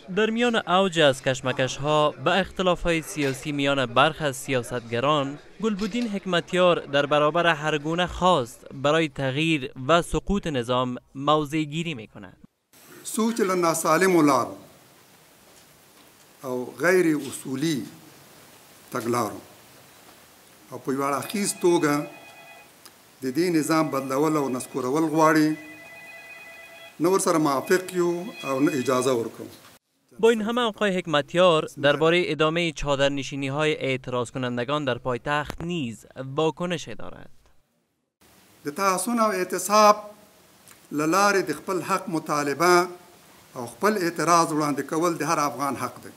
در میان اوج از کشمکش‌ها به اختلاف‌های سیاسی میان برخی از سیاستگران، گلبدین حکمتیار در برابر هر گونه خواست برای تغییر و سقوط نظام موضع گیری می‌کند. سوچ لنا سالم ولار او غیر اصولی تګلارو او په یوه اړخیز توګه د دې نظام بدلول او نسکورول غواړي، نه ورسره موافق یو او نه اجازه ورکوو. با این همه آقای حکمتیار درباره ادامه چادرنشینی‌های اعتراض کنندگان در پایتخت نیز واکنش دارد. د تحصن او اعتصاب له لارې د خپل حق مطالبه او خپل اعتراض وړاندې کول د هر افغان حق دی،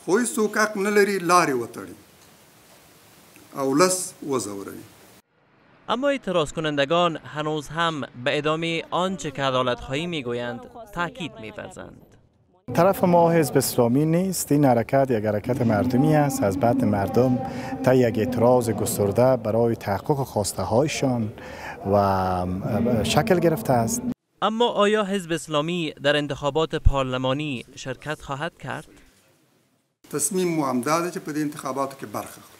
خو هیڅوک حق نه لري لارې وتړي او لس وځوروي. اما اعتراض کنندگان هنوز هم به ادامه آنچه که عدالت‌خواهی میگویند تاکید می‌ورزند. طرف ما حزب اسلامی نیست، این حرکت یک حرکت مردمی است از بعد مردم تا یک اعتراض گسترده برای تحقق خواسته هایشان و شکل گرفته است. اما آیا حزب اسلامی در انتخابات پارلمانی شرکت خواهد کرد؟ تصمیم مو همدا ده چې په دې انتخاباتو کې برخه اخلو.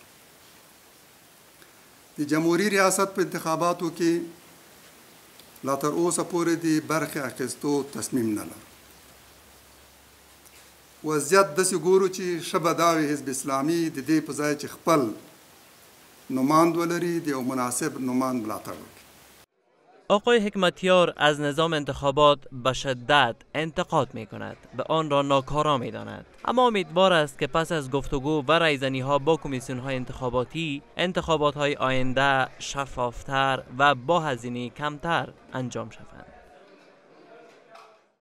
د جمهوریت ریاست په انتخاباتو کې لا تر اوسه پورې د برخې اخیستو تصمیم نه لرو. وضعیت داسې ګورو چې ښه به دا وي حزب اسلامي د دې په ځای چې خپل نماند ولري د یو مناسب نماند ملاتړ وکړي. آقای حکمتیار از نظام انتخابات به شدت انتقاد می کند و آن را ناکارا می داند، اما امیدوار است که پس از گفتگو و رایزنی ها با کمیسیون های انتخاباتی، انتخابات های آینده شفافتر و با هزینه کمتر انجام شود.